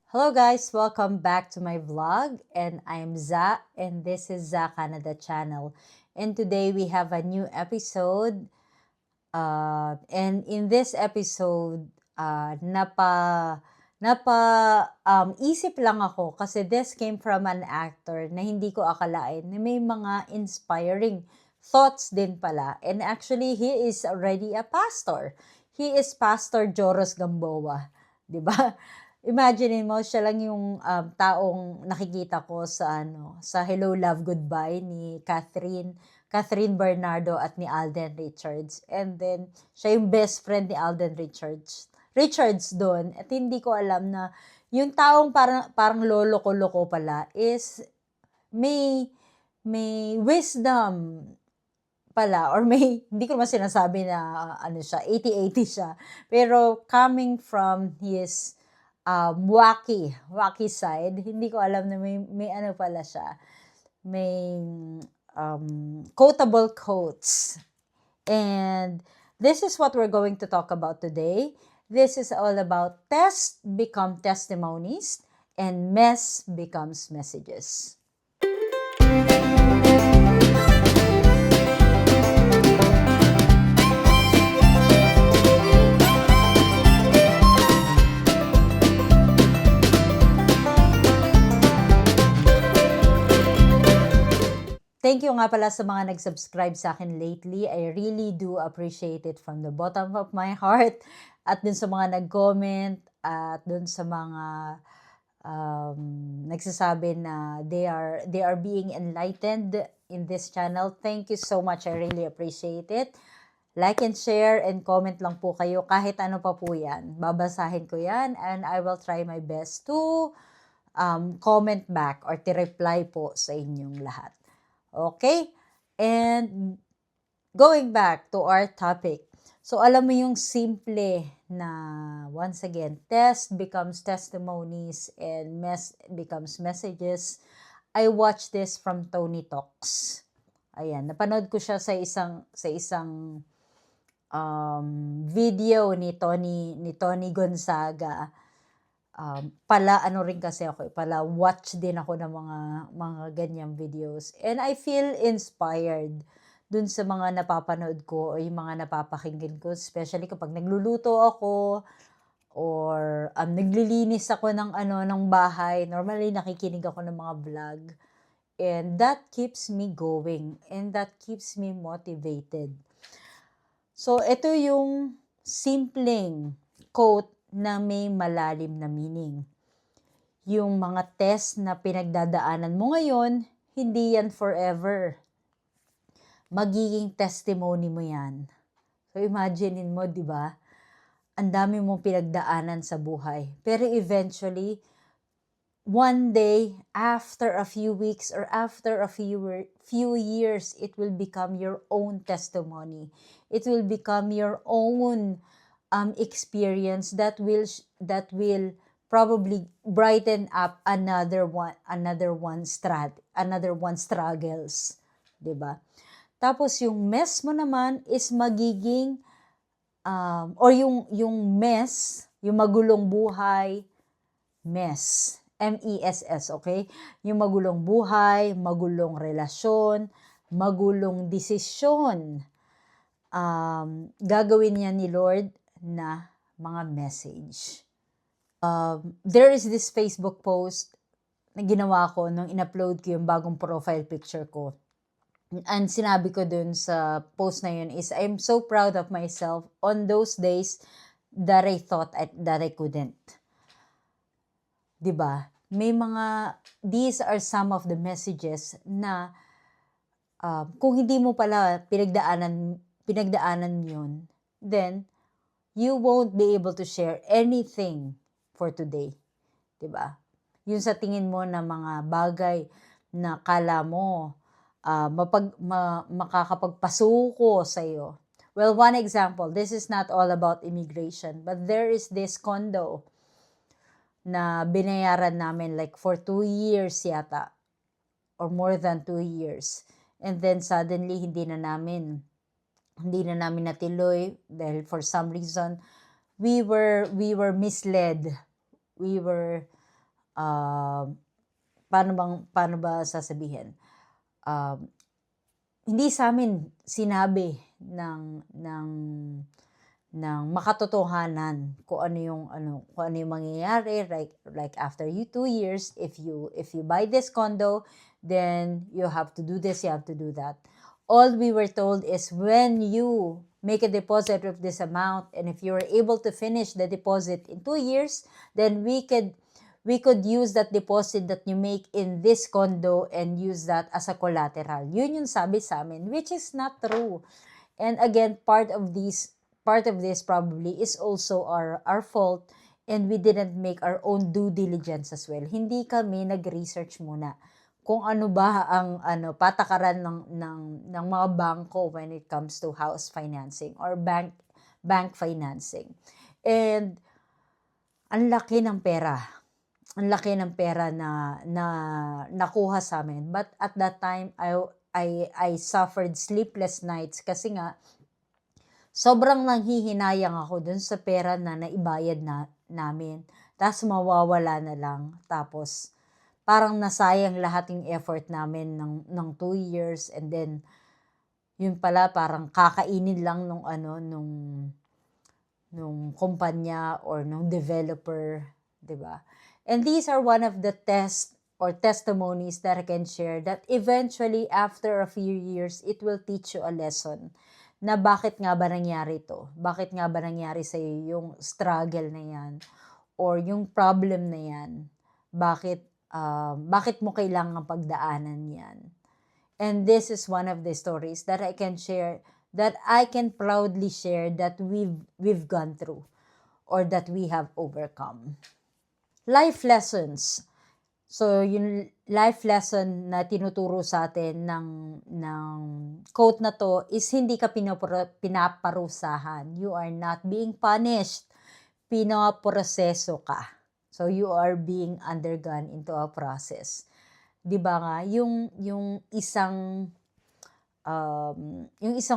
Hello guys, welcome back to my vlog and I'm Za and this is Za Canada channel. And today we have a new episode and in this episode isip lang ako kasi this came from an actor na hindi ko akalain na may mga inspiring thoughts din pala. And actually, he is already a pastor. He is Pastor Joros Gamboa, 'di ba? Imagine mo siya lang yung taong nakikita ko sa Hello Love Goodbye ni Catherine Bernardo at ni Alden Richards. And then siya yung best friend ni Alden Richards doon. At hindi ko alam na yung taong parang lolo-loko pala is may wisdom pala or may hindi ko naman sinasabi na siya 80-80 siya, pero coming from his wacky side, hindi ko alam na may ano pala siya, may quotable quotes. And this is what we're going to talk about today. This is all about test become testimonies and mess becomes messages. Thank you nga pala sa mga nag-subscribe sa akin lately. I really do appreciate it from the bottom of my heart. At dun sa mga nag-comment at dun sa mga nagsasabi na they are being enlightened in this channel. Thank you so much. I really appreciate it. Like and share and comment lang po kayo. Kahit ano pa po yan. Babasahin ko yan and I will try my best to comment back or to reply po sa inyong lahat. Okay? And going back to our topic. So, alam mo yung simple na, once again, test becomes testimonies and mess becomes messages. I watched this from Tony Talks. Ayan, napanood ko siya sa isang video ni Tony Gonzaga. Pala ano rin kasi ako, pala watch din ako ng mga ganyang videos. And I feel inspired dun sa mga napapanood ko o yung mga napapakinggan ko, especially kapag nagluluto ako or naglilinis ako ng bahay. Normally nakikinig ako ng mga vlog. And that keeps me going and that keeps me motivated. So ito yung simpleng quote na may malalim na meaning. Yung mga test na pinagdadaanan mo ngayon, hindi yan forever. Magiging testimony mo yan. So imaginein mo, di ba? Ang dami mong pinagdaanan sa buhay. Pero eventually, one day, after a few weeks or after a few years, it will become your own testimony. It will become your own experience that will probably brighten up another one struggles, 'di ba? Tapos yung mess mo naman is magiging or yung mess, yung magulong buhay, mess, MESS, okay? Yung magulong buhay, magulong relasyon, magulong desisyon, gagawin niya ni Lord na mga message. There is this Facebook post na ginawa ko nung in-upload ko yung bagong profile picture ko. And sinabi ko dun sa post na yun is, I'm so proud of myself on those days that I thought that I couldn't. Diba? These are some of the messages na kung hindi mo pala pinagdaanan yun, then you won't be able to share anything for today. Diba? Yung sa tingin mo na mga bagay na kala mo makakapagpasuko sa'yo. Well, one example, this is not all about immigration, but there is this condo na binayaran namin like for 2 years yata or more than 2 years. And then suddenly hindi na namin natuloy dahil for some reason we were misled. We were um, paano ba sasabihin? Um, Hindi sa'min sinabi ng makatotohanan kung ano yung mangyayari, like after 2 years, if you buy this condo, then you have to do this, you have to do that. All we were told is when you make a deposit of this amount, and if you are able to finish the deposit in 2 years, then we could use that deposit that you make in this condo and use that as a collateral. Yun yung sabi sa amin, which is not true. And again, part of this probably is also our fault, and we didn't make our own due diligence as well. Hindi kami nag-research muna kung ano ba ang patakaran ng mga bangko when it comes to house financing or bank financing. And ang laki ng pera. Ang laki ng pera na nakuha sa amin. But at that time, I suffered sleepless nights kasi nga sobrang nanghihinayang ako dun sa pera na naibayad namin. Tapos mawawala na lang. Tapos parang nasayang lahat yung effort namin ng 2 years, and then yun pala parang kakainin lang nung kumpanya or nung developer, 'di ba? And these are one of the tests or testimonies that I can share that eventually after a few years it will teach you a lesson na bakit nga ba nangyari to? Bakit nga ba nangyari sa yung struggle na yan or yung problem na yan? Bakit mo kailangang pagdaanan yan? And this is one of the stories that I can share, that I can proudly share that we've gone through or that we have overcome. Life lessons. So, yung life lesson na tinuturo sa atin ng quote na to is hindi ka pinaparusahan. You are not being punished. Pinaproseso ka. So, you are being undergone into a process. 'Di ba nga, yung isang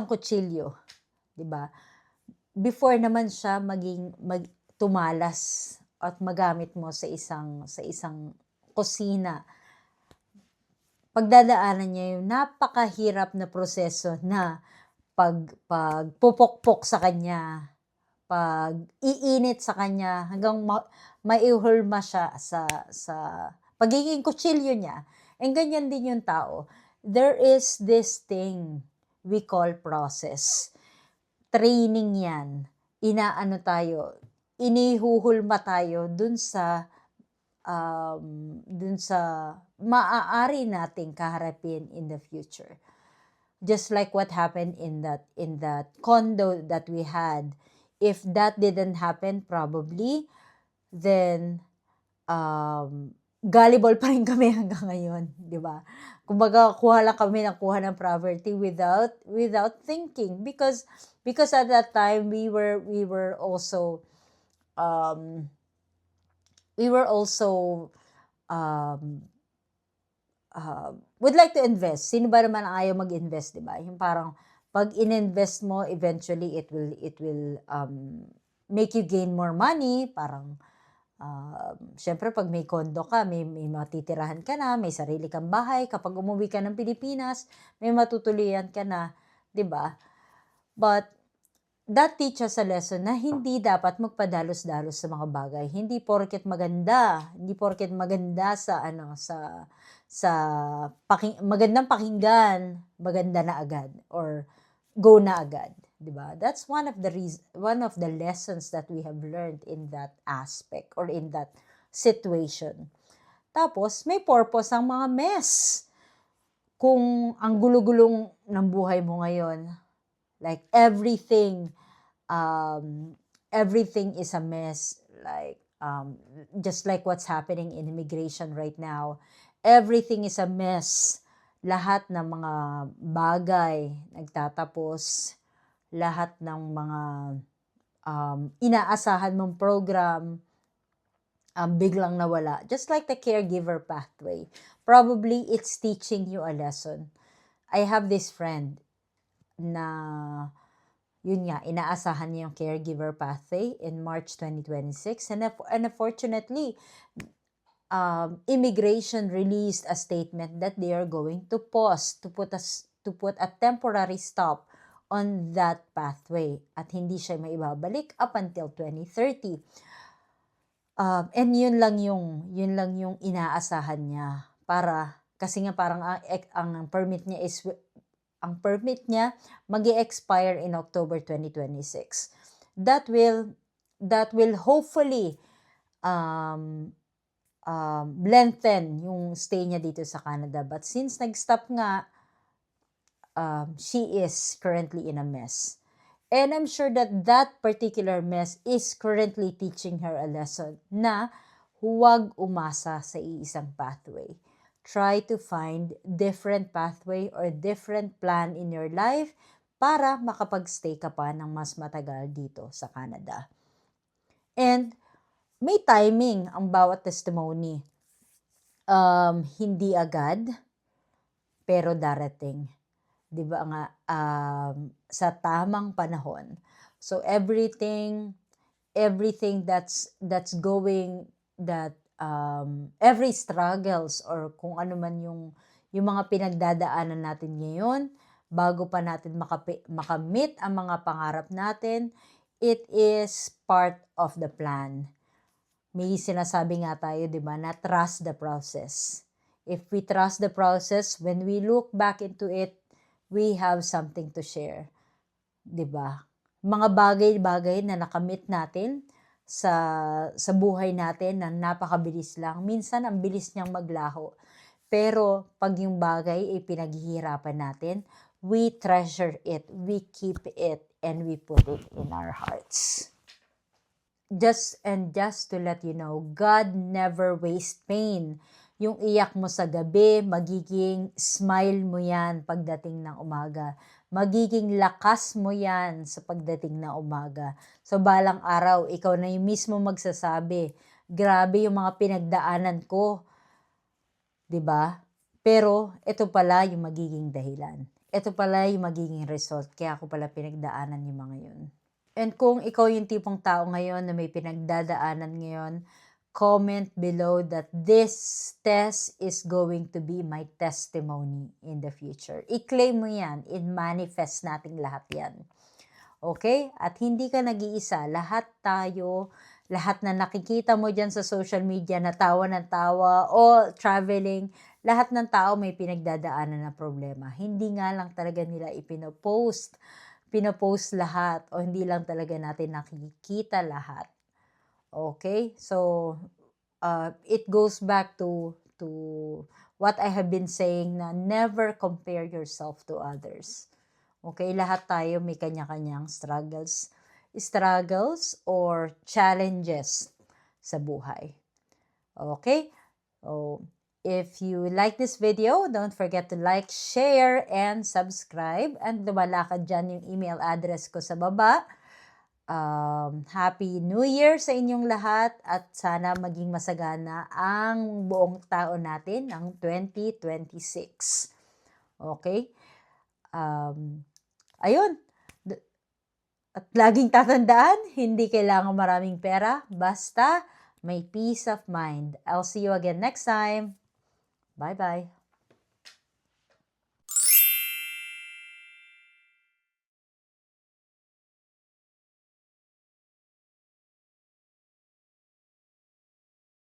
kutsilyo, 'di ba? Before naman siya tumalas at magamit mo sa isang kusina, pagdadaanan niya yung napakahirap na proseso na pagpupukpok sa kanya, pag-iinit sa kanya hanggang maihulma siya sa pagiging kutsilyo niya. And ganyan din yung tao. There is this thing we call process. Training yan. Inihuhulma tayo dun sa maaari nating kaharapin in the future. Just like what happened in that condo that we had. If that didn't happen, probably, then gullible pa rin kami hanggang ngayon, di ba? Kumbaga, kuha ng property without thinking, because at that time we were also would like to invest. Sino ba naman ang ayaw mag-invest, di ba? Yung parang pag in-invest mo, eventually it will make you gain more money. Parang syempre pag may kondo ka, may matitirahan ka na, may sarili kang bahay. Kapag umuwi ka ng Pilipinas, may matutuloyan ka na, 'di ba? But that teaches a lesson na hindi dapat magpadalos-dalos sa mga bagay. Hindi porket maganda magandang pakinggan, maganda na agad or go na agad. Diba? That's one of the lessons that we have learned in that aspect or in that situation. Tapos, may purpose ang mga mess. Kung ang gulo-gulong ng buhay mo ngayon, like everything is a mess. Like, just like what's happening in immigration right now, everything is a mess. Lahat ng mga bagay nagtatapos, lahat ng mga inaasahan mong program, biglang nawala. Just like the caregiver pathway. Probably it's teaching you a lesson. I have this friend na, yun nga, inaasahan niya yung caregiver pathway in March 2026. And unfortunately, immigration released a statement that they are going to pause, to put a temporary stop on that pathway at hindi siya maibabalik up until 2030. And yun lang yung inaasahan niya para kasi nga parang ang permit niya magi-expire in October 2026. That will hopefully lengthen yung stay niya dito sa Canada. But since nag-stop nga, she is currently in a mess. And I'm sure that particular mess is currently teaching her a lesson na huwag umasa sa iisang pathway. Try to find different pathway or different plan in your life para makapag-stay ka pa ng mas matagal dito sa Canada. And may timing ang bawat testimony. Hindi agad, pero darating. 'Di ba nga, sa tamang panahon. So everything that's going, that every struggles or kung ano man yung mga pinagdadaanan natin ngayon, bago pa natin makamit ang mga pangarap natin, it is part of the plan. May sinasabi nga tayo, di ba, na trust the process. If we trust the process, when we look back into it, we have something to share. Di ba? Mga bagay-bagay na nakamit natin sa buhay natin na napakabilis lang. Minsan, ang bilis niyang maglaho. Pero, pag yung bagay ay pinaghihirapan natin, we treasure it, we keep it, and we put it in our hearts. Just to let you know, God never wastes pain. Yung iyak mo sa gabi, magiging smile mo yan pagdating ng umaga. Magiging lakas mo yan sa pagdating ng umaga. So balang araw, ikaw na yung mismo magsasabi, grabe yung mga pinagdaanan ko. 'Di ba? Pero ito pala yung magiging dahilan. Ito pala yung magiging result. Kaya ako pala pinagdaanan yung mga yun. And kung ikaw yung tipong tao ngayon na may pinagdadaanan ngayon, comment below that this test is going to be my testimony in the future. I-claim mo yan. I-manifest nating lahat yan. Okay? At hindi ka nag-iisa. Lahat tayo, lahat na nakikita mo dyan sa social media na tawa ng tawa o traveling, lahat ng tao may pinagdadaanan na problema. Hindi nga lang talaga nila pinopost lahat o hindi lang talaga natin nakikita lahat. Okay? So, it goes back to what I have been saying na never compare yourself to others. Okay? Lahat tayo may kanya-kanyang struggles or challenges sa buhay. Okay? So, if you like this video, don't forget to like, share, and subscribe. And lumalakad dyan yung email address ko sa baba. Happy New Year sa inyong lahat at sana maging masagana ang buong taon natin ng 2026. Okay? Ayun. At laging tatandaan, hindi kailangan maraming pera, basta may peace of mind. I'll see you again next time. Bye-bye.